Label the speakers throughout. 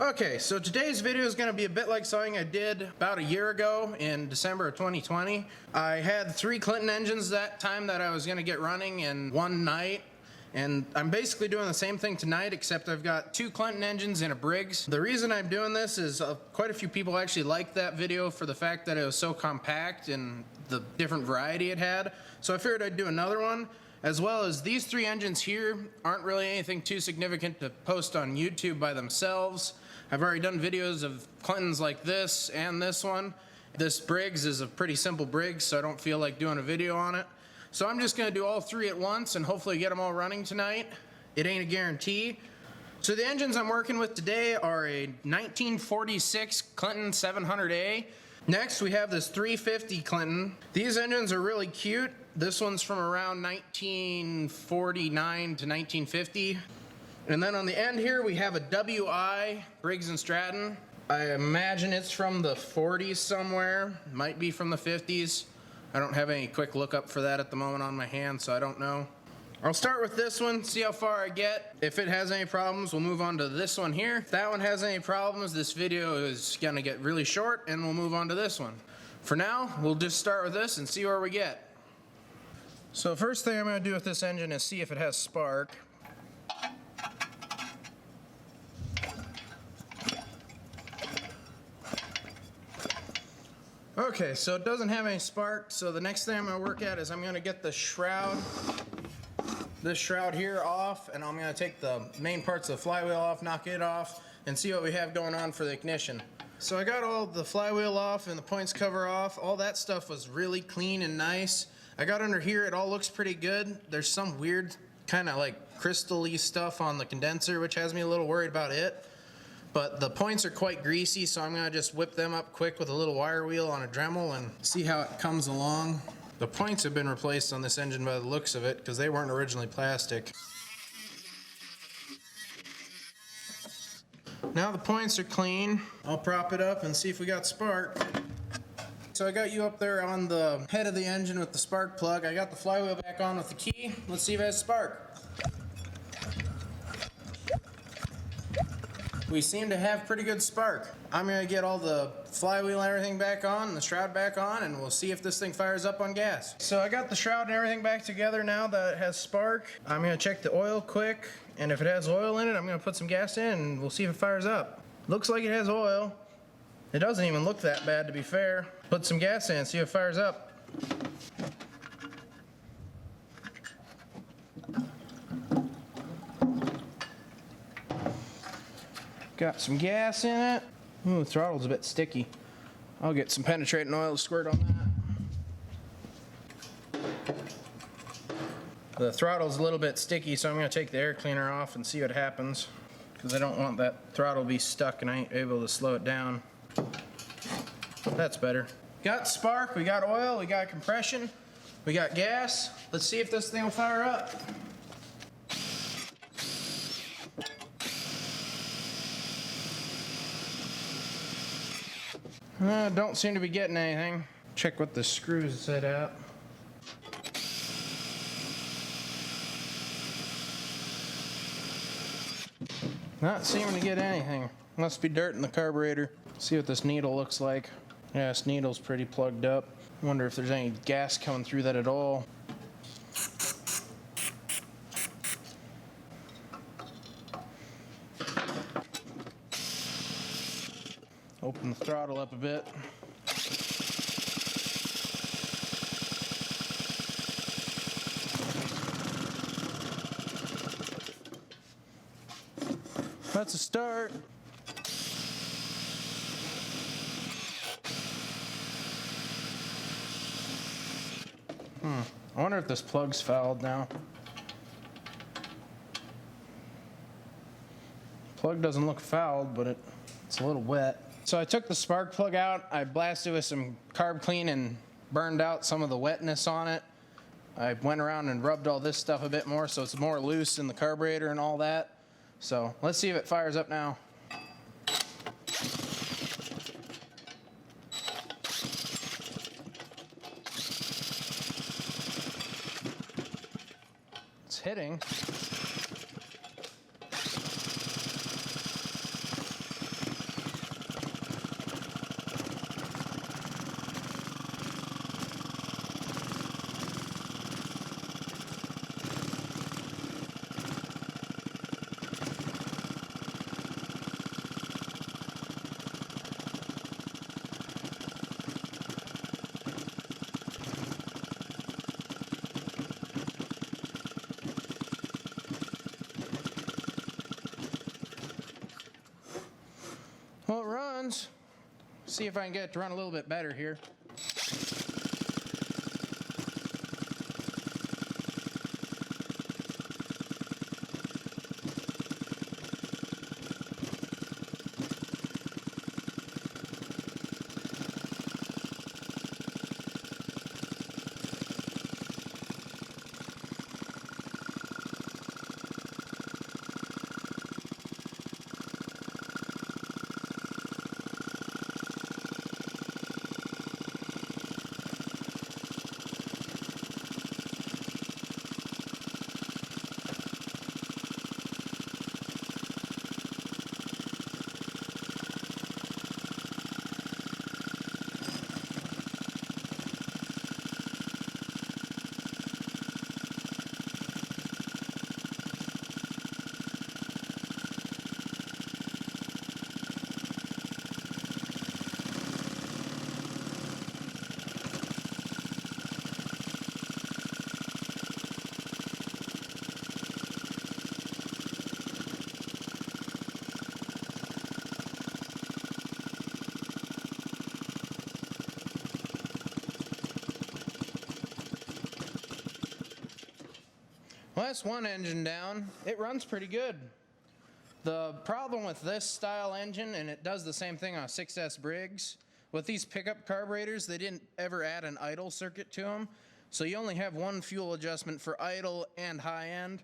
Speaker 1: Okay, so today's video is going to be a bit like something I did about a year ago in December of 2020. I had 3 Clinton engines that time that I was going to get running in one night. And I'm basically doing the same thing tonight, except I've got 2 Clinton engines and a Briggs. The reason I'm doing this is quite a few people actually liked that video for the fact that it was so compact and the different variety it had. So I figured I'd do another one. As well as these 3 engines here aren't really anything too significant to post on YouTube by themselves. I've already done videos of Clintons like this and this one. This Briggs is a pretty simple Briggs, so I don't feel like doing a video on it. So I'm just going to do all 3 at once and hopefully get them all running tonight. It ain't a guarantee. So the engines I'm working with today are a 1946 Clinton 700A. Next we have this 350 Clinton. These engines are really cute. This one's from around 1949 to 1950. And then on the end here we have a WI Briggs & Stratton. I imagine it's from the 40s somewhere. Might be from the 50s. I don't have any quick lookup for that at the moment on my hand, so I don't know. I'll start with this one, see how far I get. If it has any problems, we'll move on to this one here. If that one has any problems, this video is gonna get really short and we'll move on to this one. For now, we'll just start with this and see where we get. So first thing I'm gonna do with this engine is see if it has spark. Okay, so it doesn't have any spark, so the next thing I'm gonna work at is I'm gonna get the shroud, this shroud here off, and I'm gonna take the main parts of the flywheel off, knock it off, and see what we have going on for the ignition. So I got all the flywheel off and the points cover off. All that stuff was really clean and nice. I got under here, it all looks pretty good. There's some weird kind of like crystal-y stuff on the condenser, which has me a little worried about it. But the points are quite greasy, so I'm gonna just whip them up quick with a little wire wheel on a Dremel and see how it comes along. The points have been replaced on this engine by the looks of it, because they weren't originally plastic. Now the points are clean. I'll prop it up and see if we got spark. So I got you up there on the head of the engine with the spark plug. I got the flywheel back on with the key. Let's see if it has spark. We seem to have pretty good spark. I'm gonna get all the flywheel and everything back on, and the shroud back on, and we'll see if this thing fires up on gas. So I got the shroud and everything back together now that it has spark. I'm gonna check the oil quick, and if it has oil in it, I'm gonna put some gas in, and we'll see if it fires up. Looks like it has oil. It doesn't even look that bad, to be fair. Put some gas in, see if it fires up. Got some gas in it. Ooh, the throttle's a bit sticky. I'll get some penetrating oil to squirt on that. The throttle's a little bit sticky, so I'm going to take the air cleaner off and see what happens, because I don't want that throttle to be stuck and I ain't able to slow it down. That's better. Got spark, we got oil, we got compression, we got gas. Let's see if this thing will fire up. Don't seem to be getting anything. Check what the screws set at. Not seeming to get anything. Must be dirt in the carburetor. See what this needle looks like. Yeah, this needle's pretty plugged up. Wonder if there's any gas coming through that at all. Open the throttle up a bit. That's a start. I wonder if this plug's fouled now. Plug doesn't look fouled, but it's a little wet. So I took the spark plug out, I blasted with some carb clean and burned out some of the wetness on it. I went around and rubbed all this stuff a bit more so it's more loose in the carburetor and all that. So let's see if it fires up now. It's hitting. Well, it runs. See if I can get it to run a little bit better here. Well, that's one engine down. It runs pretty good. The problem with this style engine, and it does the same thing on a 6S Briggs, with these pickup carburetors, they didn't ever add an idle circuit to them. So you only have one fuel adjustment for idle and high end.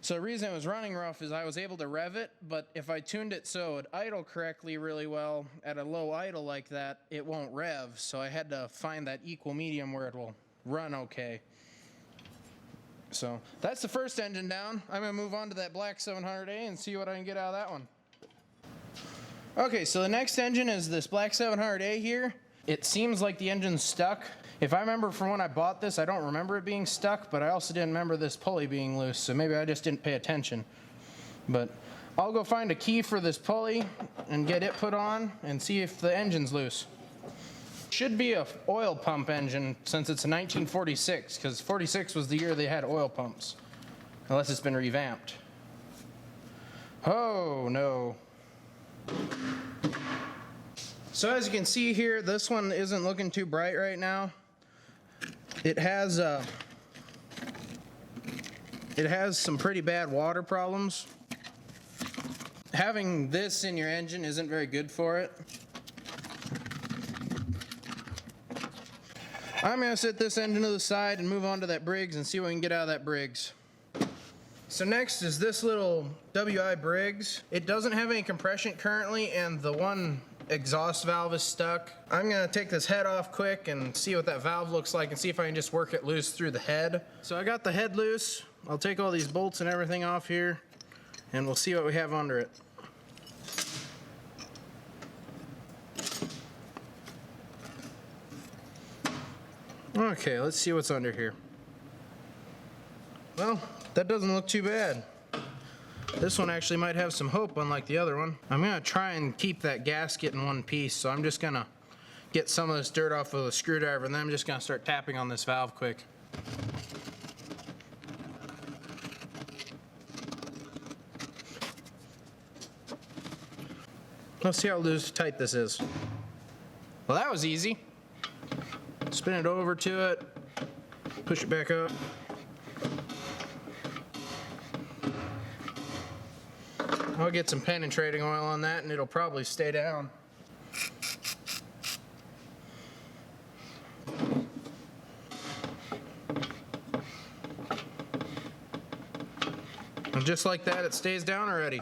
Speaker 1: So the reason it was running rough is I was able to rev it, but if I tuned it so it idle correctly really well, at a low idle like that, it won't rev. So I had to find that equal medium where it will run okay. So that's the first engine down. I'm gonna move on to that black 700A and see what I can get out of that one. Okay, so the next engine is this black 700A here. It seems like the engine's stuck. If I remember from when I bought this, I don't remember it being stuck, but I also didn't remember this pulley being loose, so maybe I just didn't pay attention. But I'll go find a key for this pulley and get it put on and see if the engine's loose. Should be a oil pump engine since it's a 1946, because 46 was the year they had oil pumps, unless it's been revamped. Oh no. So as you can see here, this one isn't looking too bright right now. It has some pretty bad water problems. Having this in your engine isn't very good for it. I'm going to set this engine to the side and move on to that Briggs and see what we can get out of that Briggs. So next is this little WI Briggs. It doesn't have any compression currently, and the one exhaust valve is stuck. I'm going to take this head off quick and see what that valve looks like and see if I can just work it loose through the head. So I got the head loose. I'll take all these bolts and everything off here and we'll see what we have under it. Okay, let's see what's under here. Well, that doesn't look too bad. This one actually might have some hope, unlike the other one. I'm gonna try and keep that gasket in one piece, so I'm just gonna get some of this dirt off with a screwdriver, and then I'm just gonna start tapping on this valve quick. Let's see how loose tight this is. Well, that was easy. Spin it over to it, push it back up. I'll get some penetrating oil on that and it'll probably stay down. And just like that, it stays down already.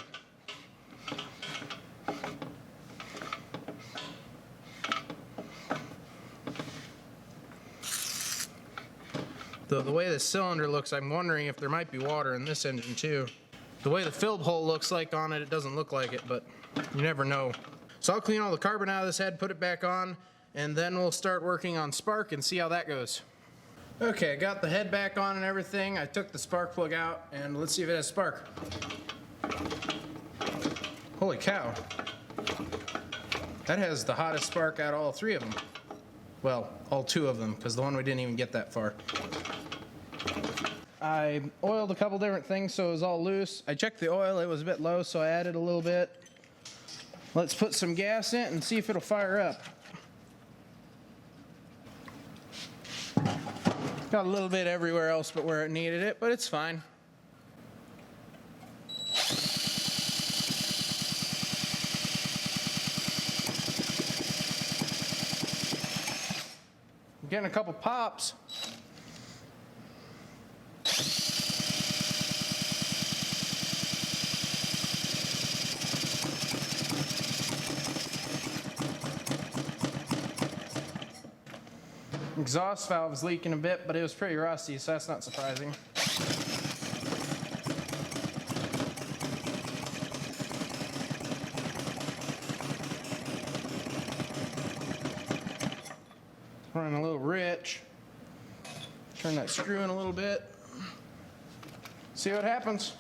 Speaker 1: The way the cylinder looks, I'm wondering if there might be water in this engine too. The way the filled hole looks like on it, it doesn't look like it, but you never know. So I'll clean all the carbon out of this head, put it back on, and then we'll start working on spark and see how that goes. Okay, I got the head back on and everything. I took the spark plug out, and let's see if it has spark. Holy cow. That has the hottest spark out of all three of them. Well, all two of them, because the one we didn't even get that far. I oiled a couple different things so it was all loose. I checked the oil, it was a bit low, so I added a little bit. Let's put some gas in it and see if it'll fire up. Got a little bit everywhere else but where it needed it, but it's fine. I'm getting a couple pops. Exhaust valve is leaking a bit, but it was pretty rusty, so that's not surprising. Running a little rich. Turn that screw in a little bit. See what happens.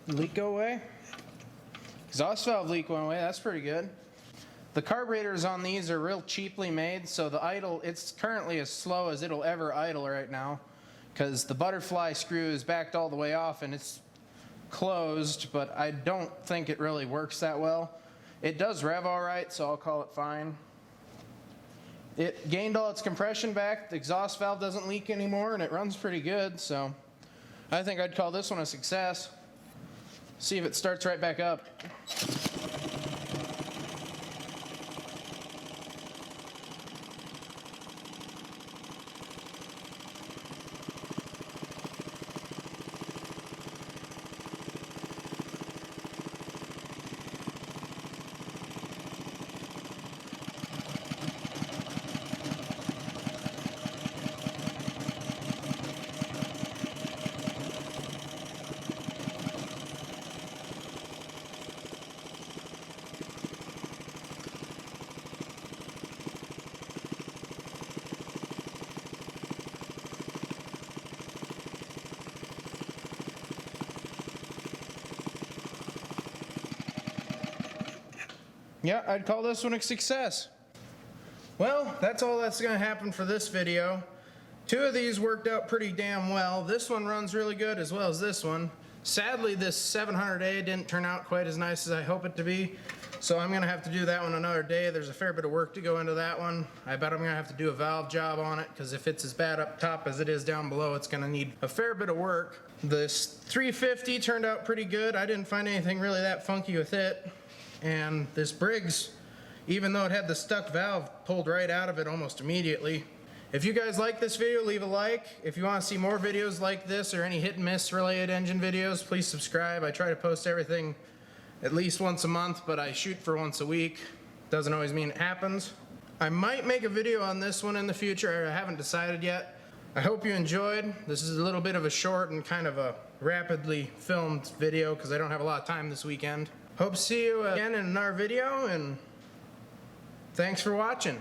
Speaker 1: Leak go away. Exhaust valve leak went away. That's pretty good. The carburetors on these are real cheaply made, so the idle, it's currently as slow as it'll ever idle right now because the butterfly screw is backed all the way off and it's closed, but I don't think it really works that well. It does rev all right, so I'll call it fine. It gained all its compression back. The exhaust valve doesn't leak anymore and it runs pretty good, so I think I'd call this one a success. See if it starts right back up. Yeah, I'd call this one a success. Well, that's all that's going to happen for this video. 2 of these worked out pretty damn well. This one runs really good as well as this one. Sadly, this 700A didn't turn out quite as nice as I hope it to be, so I'm going to have to do that one another day. There's a fair bit of work to go into that one. I bet I'm going to have to do a valve job on it, because if it's as bad up top as it is down below, it's going to need a fair bit of work. This 350 turned out pretty good. I didn't find anything really that funky with it. And this Briggs, even though it had the stuck valve, pulled right out of it almost immediately. If you guys like this video, leave a like. If you want to see more videos like this or any hit and miss related engine videos, please subscribe. I try to post everything at least once a month, but I shoot for once a week. Doesn't always mean it happens. I might make a video on this one in the future. I haven't decided yet. I hope you enjoyed. This is a little bit of a short and kind of a rapidly filmed video because I don't have a lot of time this weekend. Hope to see you again in another video, and thanks for watching.